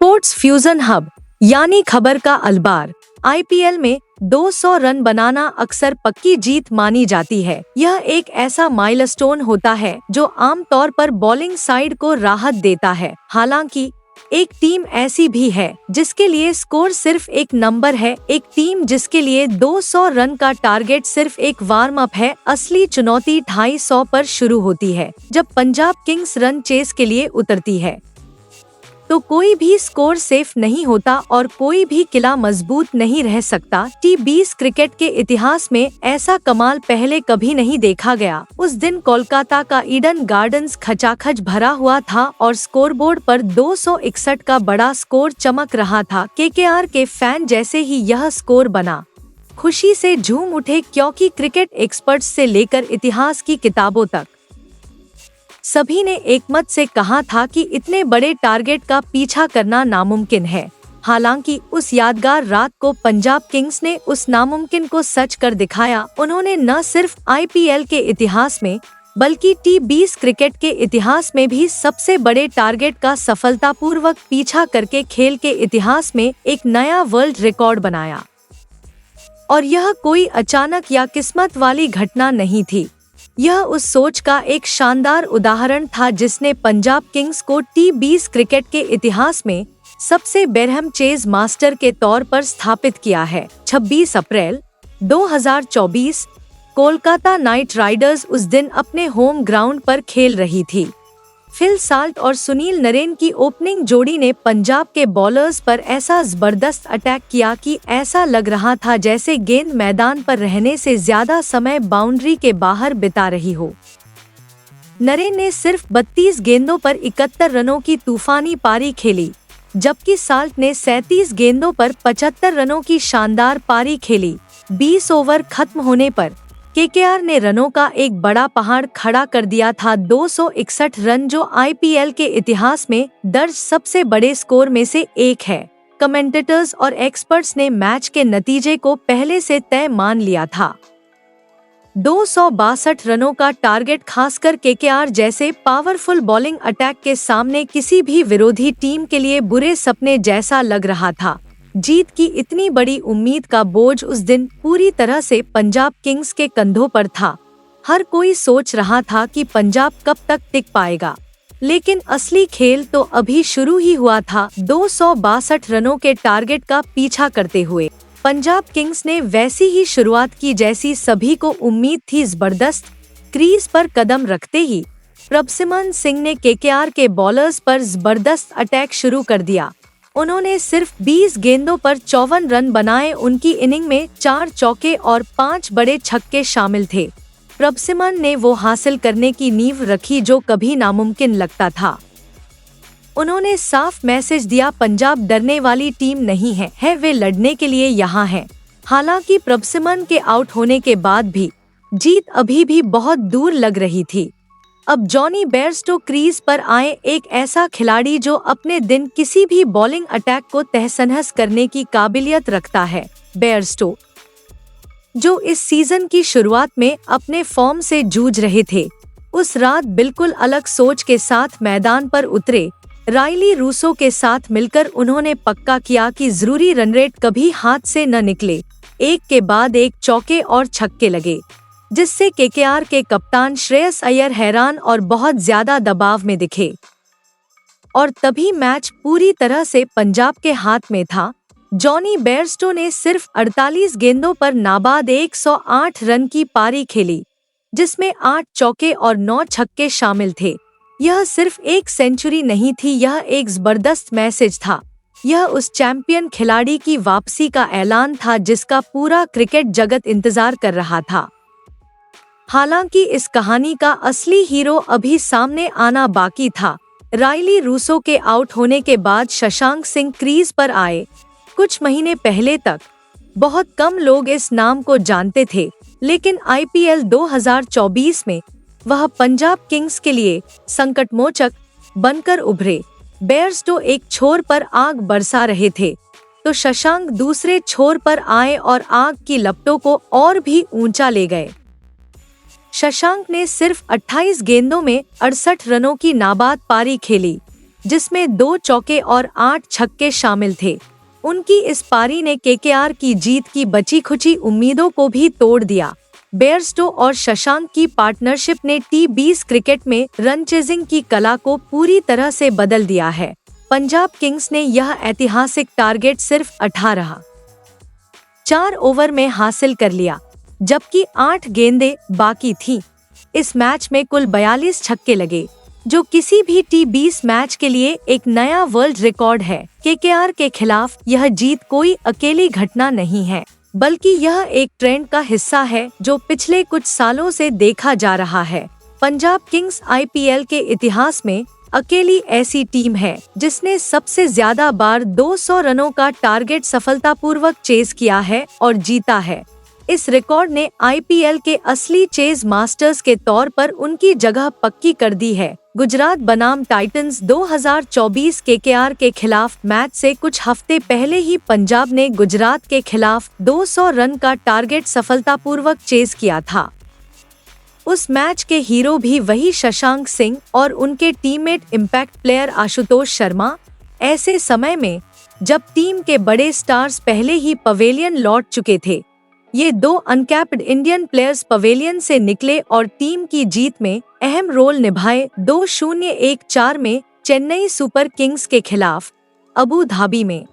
Sports fusion hub यानी खबर का अलबार। आईपीएल में 200 रन बनाना अक्सर पक्की जीत मानी जाती है। यह एक ऐसा माइलस्टोन होता है जो आमतौर पर बॉलिंग साइड को राहत देता है। हालांकि एक टीम ऐसी भी है जिसके लिए स्कोर सिर्फ एक नंबर है, एक टीम जिसके लिए 200 रन का टारगेट सिर्फ एक वार्म अप है। असली चुनौती 250 पर शुरू होती है जब पंजाब किंग्स रन चेस के लिए उतरती है। तो कोई भी स्कोर सेफ नहीं होता और कोई भी किला मजबूत नहीं रह सकता। T20 क्रिकेट के इतिहास में ऐसा कमाल पहले कभी नहीं देखा गया। उस दिन कोलकाता का ईडन गार्डन्स खचाखच भरा हुआ था और स्कोरबोर्ड पर 261 का बड़ा स्कोर चमक रहा था। केकेआर के फैन जैसे ही यह स्कोर बना, खुशी से झूम उठे, क्योंकि क्रिकेट एक्सपर्ट्स से लेकर इतिहास की किताबों तक सभी ने एकमत से कहा था कि इतने बड़े टारगेट का पीछा करना नामुमकिन है। हालांकि उस यादगार रात को पंजाब किंग्स ने उस नामुमकिन को सच कर दिखाया। उन्होंने न सिर्फ आईपीएल के इतिहास में बल्कि T20 क्रिकेट के इतिहास में भी सबसे बड़े टारगेट का सफलतापूर्वक पीछा करके खेल के इतिहास में एक नया वर्ल्ड रिकॉर्ड बनाया। और यह कोई अचानक या किस्मत वाली घटना नहीं थी। यह उस सोच का एक शानदार उदाहरण था जिसने पंजाब किंग्स को T20 क्रिकेट के इतिहास में सबसे बेरहम चेज मास्टर के तौर पर स्थापित किया है। 26 अप्रैल 2024 कोलकाता नाइट राइडर्स उस दिन अपने होम ग्राउंड पर खेल रही थी। फिल साल्ट और सुनील नरेन की ओपनिंग जोड़ी ने पंजाब के बॉलर्स पर ऐसा जबरदस्त अटैक किया कि ऐसा लग रहा था जैसे गेंद मैदान पर रहने से ज्यादा समय बाउंड्री के बाहर बिता रही हो। नरेन ने सिर्फ 32 गेंदों पर 71 रनों की तूफानी पारी खेली, जबकि साल्ट ने 37 गेंदों पर 75 रनों की शानदार पारी खेली। 20 ओवर खत्म होने पर केकेआर ने रनों का एक बड़ा पहाड़ खड़ा कर दिया था, 261 रन, जो आईपीएल के इतिहास में दर्ज सबसे बड़े स्कोर में से एक है। कमेंटेटर्स और एक्सपर्ट्स ने मैच के नतीजे को पहले से तय मान लिया था। 262 रनों का टारगेट खासकर केकेआर जैसे पावरफुल बॉलिंग अटैक के सामने किसी भी विरोधी टीम के लिए बुरे सपने जैसा लग रहा था। जीत की इतनी बड़ी उम्मीद का बोझ उस दिन पूरी तरह से पंजाब किंग्स के कंधों पर था। हर कोई सोच रहा था कि पंजाब कब तक टिक पाएगा, लेकिन असली खेल तो अभी शुरू ही हुआ था। 262 रनों के टारगेट का पीछा करते हुए पंजाब किंग्स ने वैसी ही शुरुआत की जैसी सभी को उम्मीद थी। जबरदस्त क्रीज पर कदम रखते ही प्रभसिमरन सिंह ने केकेआर के बॉलर्स पर जबरदस्त अटैक शुरू कर दिया। उन्होंने सिर्फ 20 गेंदों पर 54 रन बनाए। उनकी इनिंग में 4 चौके और 5 बड़े छक्के शामिल थे। प्रभसिमरन ने वो हासिल करने की नींव रखी जो कभी नामुमकिन लगता था। उन्होंने साफ मैसेज दिया, पंजाब डरने वाली टीम नहीं है, वे लड़ने के लिए यहाँ हैं। हालांकि प्रभसिमरन के आउट होने के बाद भी जीत अभी भी बहुत दूर लग रही थी। अब जॉनी बेयरस्टो क्रीज पर आए, एक ऐसा खिलाड़ी जो अपने दिन किसी भी बॉलिंग अटैक को तहस-नहस करने की काबिलियत रखता है। बेयरस्टो, जो इस सीजन की शुरुआत में अपने फॉर्म से जूझ रहे थे, उस रात बिल्कुल अलग सोच के साथ मैदान पर उतरे। राइली रूसो के साथ मिलकर उन्होंने पक्का किया कि जरूरी रन रेट कभी हाथ से न निकले। एक के बाद एक चौके और छक्के लगे, जिससे केकेआर के कप्तान श्रेयस अय्यर हैरान और बहुत ज्यादा दबाव में दिखे। और तभी मैच पूरी तरह से पंजाब के हाथ में था। जॉनी बेयरस्टो ने सिर्फ 48 गेंदों पर नाबाद 108 रन की पारी खेली, जिसमें 8 चौके और 9 छक्के शामिल थे। यह सिर्फ एक सेंचुरी नहीं थी, यह एक जबरदस्त मैसेज था। यह उस चैंपियन खिलाड़ी की वापसी का ऐलान था जिसका पूरा क्रिकेट जगत इंतजार कर रहा था। हालांकि इस कहानी का असली हीरो अभी सामने आना बाकी था। राइली रूसो के आउट होने के बाद शशांक सिंह क्रीज पर आए। कुछ महीने पहले तक बहुत कम लोग इस नाम को जानते थे, लेकिन आईपीएल 2024 में वह पंजाब किंग्स के लिए संकटमोचक बनकर उभरे। बेयरस्टो एक छोर पर आग बरसा रहे थे, तो शशांक दूसरे छोर पर आए और आग की लपटों को और भी ऊंचा ले गए। शशांक ने सिर्फ 28 गेंदों में 68 रनों की नाबाद पारी खेली। जिसमें 2 चौके और 8 छक्के शामिल थे। उनकी इस पारी ने केकेआर की जीत की बची खुची उम्मीदों को भी तोड़ दिया। बेयरस्टो और शशांक की पार्टनरशिप ने T20 क्रिकेट में रन चेजिंग की कला को पूरी तरह से बदल दिया है। पंजाब किंग्स ने यह ऐतिहासिक टारगेट सिर्फ 4 ओवर में हासिल कर लिया, जबकि 8 गेंदें बाकी थीं। इस मैच में कुल 42 छक्के लगे, जो किसी भी T20 मैच के लिए एक नया वर्ल्ड रिकॉर्ड है। केकेआर के खिलाफ यह जीत कोई अकेली घटना नहीं है, बल्कि यह एक ट्रेंड का हिस्सा है जो पिछले कुछ सालों से देखा जा रहा है। पंजाब किंग्स IPL के इतिहास में अकेली ऐसी टीम है जिसने सबसे ज्यादा बार 200 रनों का टारगेट सफलतापूर्वक चेज किया है और जीता है। इस रिकॉर्ड ने IPL के असली चेज मास्टर्स के तौर पर उनकी जगह पक्की कर दी है। गुजरात बनाम टाइटंस 2024 केकेआर के खिलाफ मैच से कुछ हफ्ते पहले ही पंजाब ने गुजरात के खिलाफ 200 रन का टारगेट सफलतापूर्वक चेज किया था। उस मैच के हीरो भी वही शशांक सिंह और उनके teammate impact player Ashutosh Sharma. ऐसे समय में जब टीम के बड़े स्टार्स पहले ही पवेलियन लौट चुके थे, ये 2 अनकैप्ड इंडियन प्लेयर्स पवेलियन से निकले और टीम की जीत में अहम रोल निभाए। 2014 में चेन्नई सुपर किंग्स के खिलाफ अबू धाबी में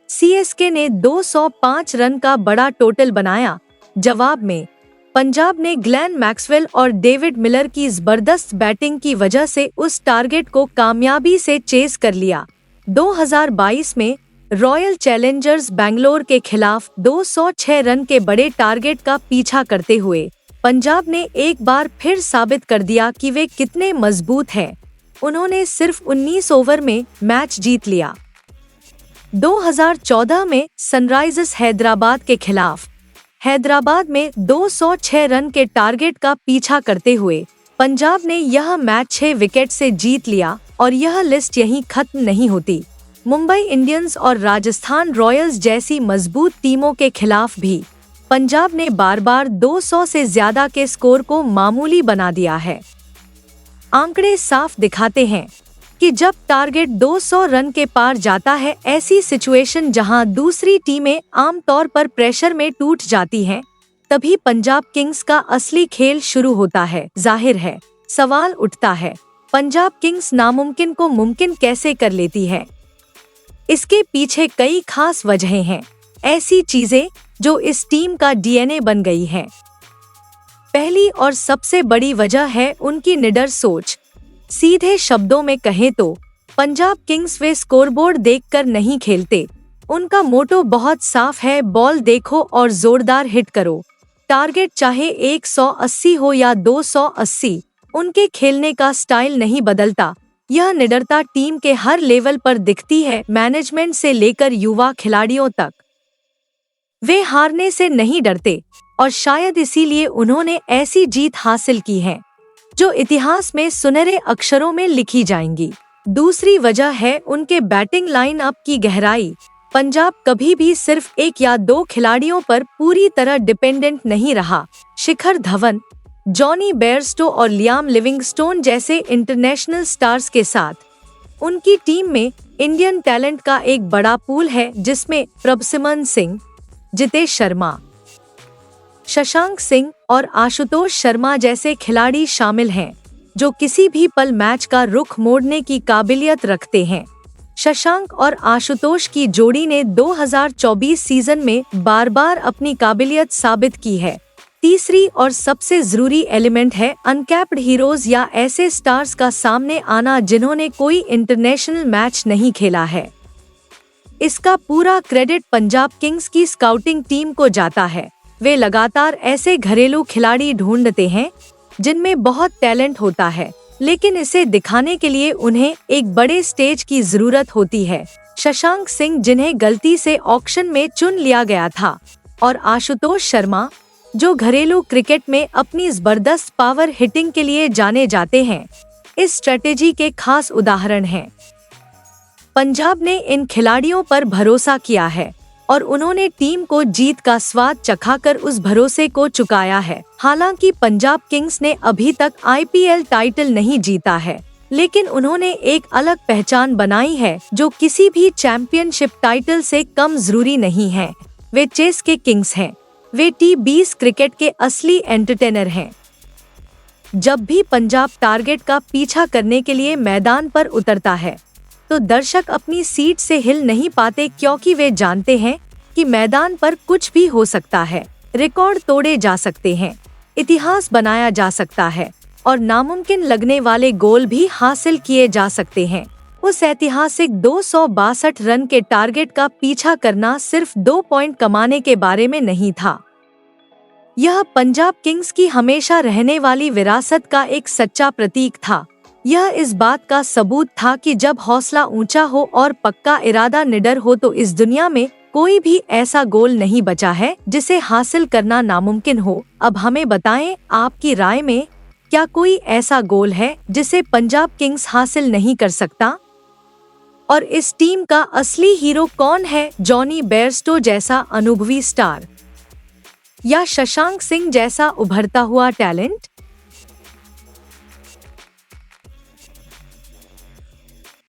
CSK ने 205 रन का बड़ा टोटल बनाया। जवाब में पंजाब ने ग्लेन मैक्सवेल और डेविड मिलर की जबरदस्त बैटिंग की वजह से उस टारगेट को कामयाबी से चेस कर लिया। 2022 में रॉयल चैलेंजर्स बैंगलोर के खिलाफ 206 रन के बड़े टारगेट का पीछा करते हुए पंजाब ने एक बार फिर साबित कर दिया कि वे कितने मजबूत हैं। उन्होंने सिर्फ 19 ओवर में मैच जीत लिया। 2014 में सनराइजर्स हैदराबाद के खिलाफ हैदराबाद में 206 रन के टारगेट का पीछा करते हुए पंजाब ने यह मैच 6 विकेट से जीत लिया और यह लिस्ट यहीं खत्म नहीं होती। मुंबई इंडियंस और राजस्थान रॉयल्स जैसी मजबूत टीमों के खिलाफ भी पंजाब ने बार बार 200 से ज्यादा के स्कोर को मामूली बना दिया है। आंकड़े साफ दिखाते हैं कि जब टारगेट 200 रन के पार जाता है, ऐसी सिचुएशन जहां दूसरी टीमें आमतौर पर प्रेशर में टूट जाती हैं, तभी पंजाब किंग्स का असली खेल शुरू होता है। जाहिर है, सवाल उठता है, पंजाब किंग्स नामुमकिन को मुमकिन कैसे कर लेती है? इसके पीछे कई खास वजहें हैं, ऐसी चीजें जो इस टीम का DNA बन गई हैं। पहली और सबसे बड़ी वजह है उनकी निडर सोच। सीधे शब्दों में कहें तो पंजाब किंग्स वे स्कोरबोर्ड देखकर नहीं खेलते। उनका मोटो बहुत साफ है, बॉल देखो और जोरदार हिट करो। टारगेट चाहे 180 हो या 280, उनके खेलने का स्टाइल नहीं बदलता। यह निडरता टीम के हर लेवल पर दिखती है, मैनेजमेंट से लेकर युवा खिलाड़ियों तक। वे हारने से नहीं डरते और शायद इसीलिए उन्होंने ऐसी जीत हासिल की है जो इतिहास में सुनहरे अक्षरों में लिखी जाएंगी। दूसरी वजह है उनके बैटिंग लाइन अप की गहराई। पंजाब कभी भी सिर्फ 1 या 2 खिलाड़ियों पर पूरी तरह डिपेंडेंट नहीं रहा। शिखर धवन, जॉनी बेयरस्टो और लियाम लिविंगस्टोन जैसे इंटरनेशनल स्टार्स के साथ उनकी टीम में इंडियन टैलेंट का एक बड़ा पूल है, जिसमें प्रभसिमरन सिंह, जितेश शर्मा, शशांक सिंह और आशुतोष शर्मा जैसे खिलाड़ी शामिल हैं, जो किसी भी पल मैच का रुख मोड़ने की काबिलियत रखते हैं। शशांक और आशुतोष की जोड़ी ने 2024 सीजन में बार बार अपनी काबिलियत साबित की है। तीसरी और सबसे जरूरी एलिमेंट है अनकैप्ड हीरोज या ऐसे स्टार्स का सामने आना जिन्होंने कोई इंटरनेशनल मैच नहीं खेला है। इसका पूरा क्रेडिट पंजाब किंग्स की स्काउटिंग टीम को जाता है। वे लगातार ऐसे घरेलू खिलाड़ी ढूंढते हैं जिनमें बहुत टैलेंट होता है, लेकिन इसे दिखाने के लिए उन्हें एक बड़े स्टेज की जरूरत होती है। शशांक सिंह, जिन्हें गलती से ऑक्शन में चुन लिया गया था, और आशुतोष शर्मा, जो घरेलू क्रिकेट में अपनी जबरदस्त पावर हिटिंग के लिए जाने जाते हैं, इस स्ट्रेटेजी के खास उदाहरण हैं। पंजाब ने इन खिलाड़ियों पर भरोसा किया है और उन्होंने टीम को जीत का स्वाद चखाकर उस भरोसे को चुकाया है। हालांकि पंजाब किंग्स ने अभी तक IPL टाइटल नहीं जीता है, लेकिन उन्होंने एक अलग पहचान बनाई है जो किसी भी चैंपियनशिप टाइटल से कम जरूरी नहीं है। वे चेस के किंग्स हैं। वे T20 क्रिकेट के असली एंटरटेनर हैं। जब भी पंजाब टारगेट का पीछा करने के लिए मैदान पर उतरता है तो दर्शक अपनी सीट से हिल नहीं पाते, क्योंकि वे जानते हैं कि मैदान पर कुछ भी हो सकता है। रिकॉर्ड तोड़े जा सकते हैं, इतिहास बनाया जा सकता है और नामुमकिन लगने वाले गोल भी हासिल किए जा सकते हैं। उस ऐतिहासिक 262 रन के टारगेट का पीछा करना सिर्फ 2 पॉइंट कमाने के बारे में नहीं था। यह पंजाब किंग्स की हमेशा रहने वाली विरासत का एक सच्चा प्रतीक था। यह इस बात का सबूत था कि जब हौसला ऊंचा हो और पक्का इरादा निडर हो तो इस दुनिया में कोई भी ऐसा गोल नहीं बचा है जिसे हासिल करना नामुमकिन हो। अब हमें बताएं, आपकी राय में क्या कोई ऐसा गोल है जिसे पंजाब किंग्स हासिल नहीं कर सकता? और इस टीम का असली हीरो कौन है? जॉनी बेयरस्टो जैसा अनुभवी स्टार या शशांक सिंह जैसा उभरता हुआ टैलेंट?